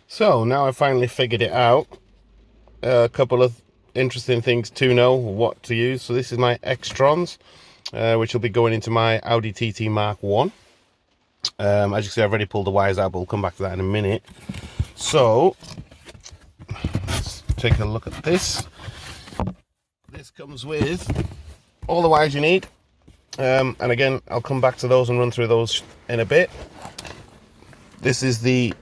So now I finally figured it out. A couple of interesting things to know what to use. So this is my Xtrons, which will be going into my Audi TT Mark 1. As you can see, I've already pulled the wires out, but we'll come back to that in a minute. So let's take a look at this. This comes with all the wires you need. And again, I'll come back to those and run through those in a bit. This is the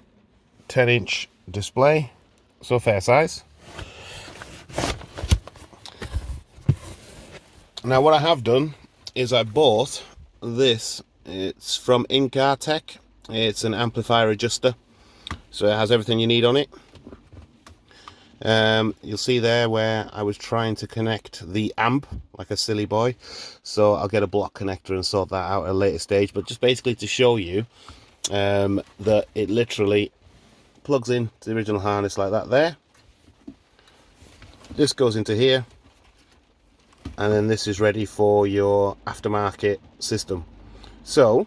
10-inch display, so fair size. Now what I have done is I bought this. It's from MK1. It's an amplifier adjuster, so it has everything you need on it. You'll see there where I was trying to connect the amp like a silly boy, so I'll get a block connector and sort that out at a later stage, but just basically to show you that it literally plugs in to the original harness like that there. This goes into here, and then this is ready for your aftermarket system. So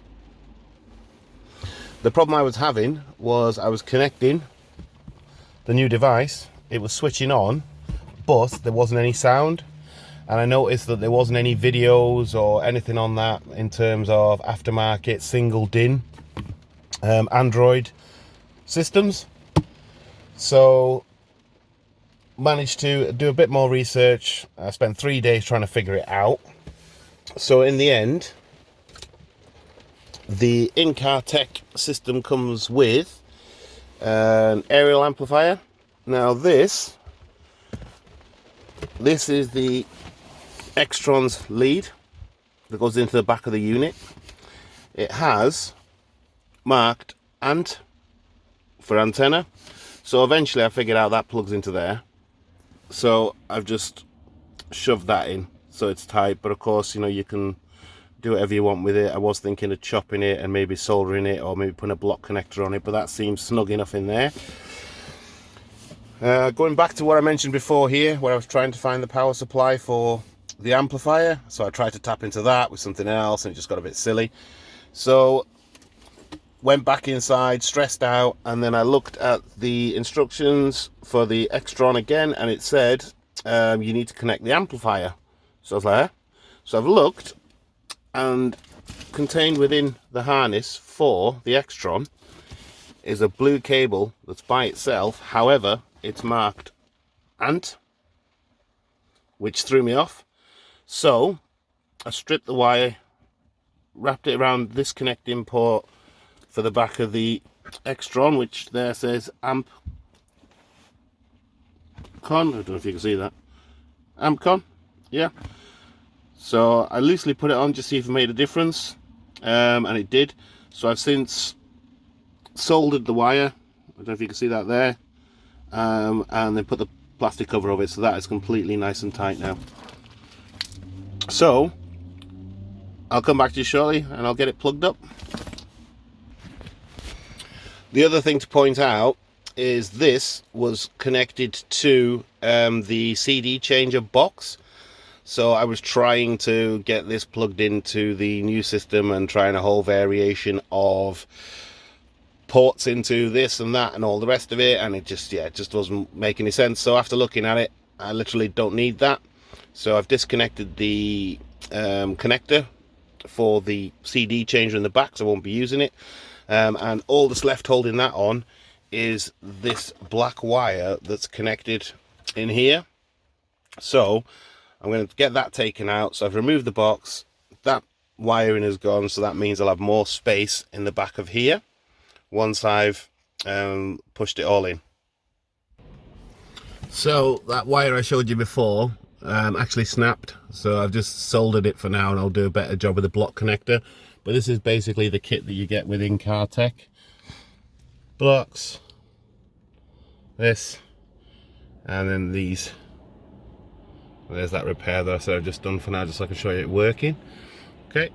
the problem I was having was I was connecting the new device, it was switching on, but there wasn't any sound, and I noticed that there wasn't any videos or anything on that in terms of aftermarket single DIN Android systems. So managed to do a bit more research. I spent 3 days trying to figure it out. So in the end, the MK1 system comes with an ariel amplifier. Now this is the Xtrons lead that goes into the back of the unit. It has marked ANT for antenna, so eventually I figured out that plugs into there, so I've just shoved that in so it's tight. But of course, you know, you can do whatever you want with it. I was thinking of chopping it and maybe soldering it, or maybe putting a block connector on it, but that seems snug enough in there. Going back to what I mentioned before here, where I was trying to find the power supply for the amplifier, so I tried to tap into that with something else and it just got a bit silly. So went back inside, stressed out, and then I looked at the instructions for the Xtron again, and it said you need to connect the amplifier. So I was like, so I've looked, and contained within the harness for the Xtron is a blue cable that's by itself. However, it's marked ANT, which threw me off. So I stripped the wire, wrapped it around this connecting port for the back of the Xtron, which there says AMP Con. I don't know if you can see that. AMP Con, yeah. So I loosely put it on just to see if it made a difference, and it did. So I've since soldered the wire, I don't know if you can see that there, and then put the plastic cover over it, so that is completely nice and tight now. So I'll come back to you shortly and I'll get it plugged up. The other thing to point out is this was connected to the CD changer box. So I was trying to get this plugged into the new system and trying a whole variation of ports into this and that and all the rest of it, and it just doesn't make any sense. So after looking at it, I literally don't need that. So I've disconnected the connector for the CD changer in the back, so I won't be using it. And all that's left holding that on is this black wire that's connected in here. So I'm going to get that taken out. So I've removed the box, that wiring is gone, so that means I'll have more space in the back of here once I've pushed it all in. So that wire I showed you before actually snapped, so I've just soldered it for now, and I'll do a better job with the block connector. But this is basically the kit that you get with MK1. Blocks, this, and then these. There's that repair that I said I've just done for now, just so I can show you it working. Okay,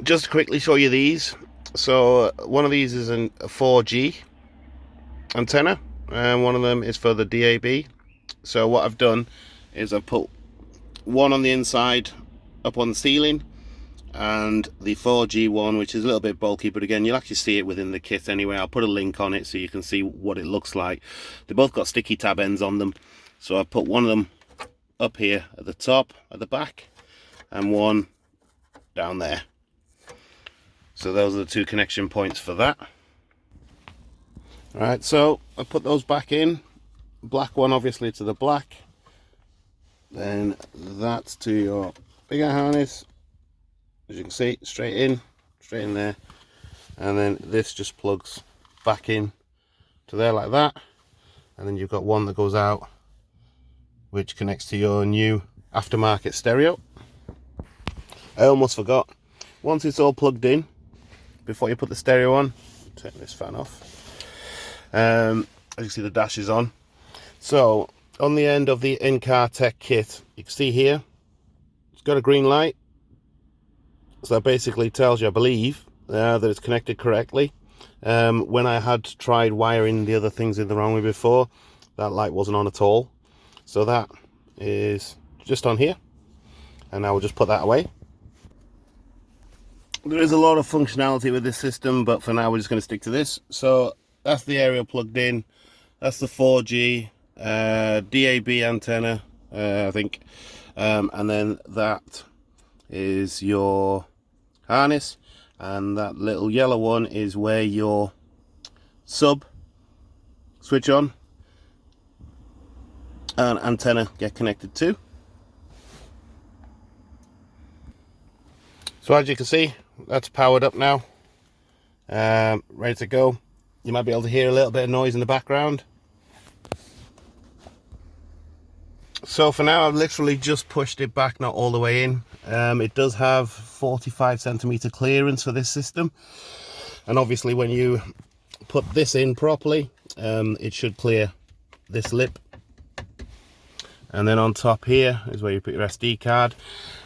just to quickly show you these. So one of these is a 4G antenna, and one of them is for the DAB. So what I've done is I've put one on the inside up on the ceiling, and the 4G one, which is a little bit bulky, but again, you'll actually see it within the kit anyway. I'll put a link on it so you can see what it looks like. They both got sticky tab ends on them, so I put one of them up here at the top, at the back, and one down there. So those are the two connection points for that. Alright, so I put those back in. Black one obviously to the black, then that's to your bigger harness, as you can see, straight in there, and then this just plugs back in to there like that, and then you've got one that goes out which connects to your new aftermarket stereo. I almost forgot, once it's all plugged in, before you put the stereo on, turn this fan off, as you can see the dash is on. So on the end of the in-car tech kit, you can see here it's got a green light, so that basically tells you, I believe, that it's connected correctly. When I had tried wiring the other things in the wrong way before, that light wasn't on at all, so that is just on here, and I will just put that away. There is a lot of functionality with this system, but for now we're just going to stick to this. So that's the aerial plugged in, that's the 4G DAB antenna, I think, and then that is your harness, and that little yellow one is where your sub switch on and antenna get connected to. So as you can see, that's powered up now, ready to go. You might be able to hear a little bit of noise in the background. So for now, I've literally just pushed it back, not all the way in. It does have 45cm clearance for this system, and obviously when you put this in properly, it should clear this lip. And then on top here is where you put your SD card.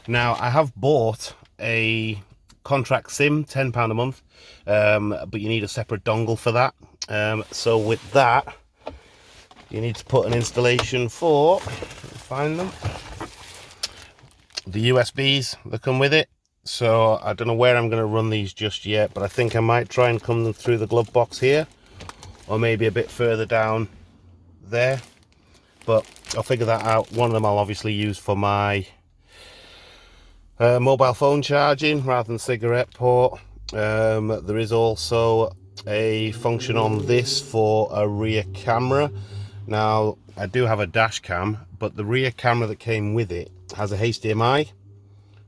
Now I have bought a contract SIM, £10 a month, but you need a separate dongle for that. So with that, you need to put an installation for, find them, the USBs that come with it. So I don't know where I'm going to run these just yet, but I think I might try and come them through the glove box here, or maybe a bit further down there, but I'll figure that out. One of them I'll obviously use for my mobile phone charging rather than cigarette port. There is also a function on this for a rear camera. Now I do have a dash cam, but the rear camera that came with it has a HDMI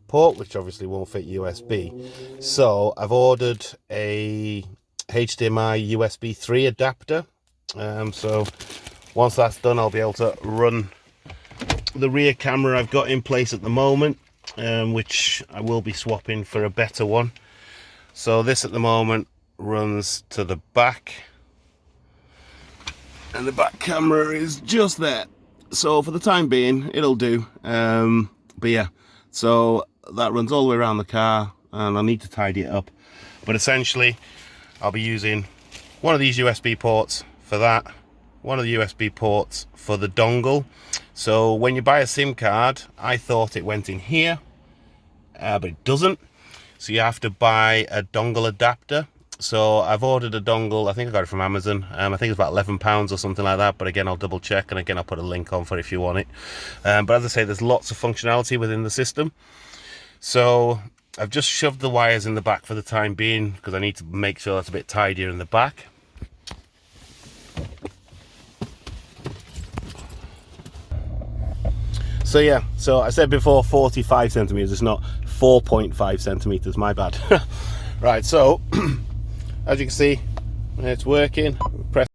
port, which obviously won't fit USB. So I've ordered a HDMI USB 3 adapter. So once that's done, I'll be able to run the rear camera I've got in place at the moment, which I will be swapping for a better one. So this at the moment runs to the back, and the back camera is just there. So for the time being, it'll do. But yeah, so that runs all the way around the car, and I need to tidy it up. But essentially, I'll be using one of these USB ports for that, one of the USB ports for the dongle. So when you buy a SIM card, I thought it went in here, but it doesn't. So you have to buy a dongle adapter. So I've ordered a dongle, I think I got it from Amazon. I think it's about £11 or something like that, but again, I'll double check, and again, I'll put a link on for it if you want it. But as I say, there's lots of functionality within the system. So I've just shoved the wires in the back for the time being, because I need to make sure that's a bit tidier in the back. So yeah, so I said before 45cm, it's not 4.5cm, my bad. Right, so as you can see, it's working. Press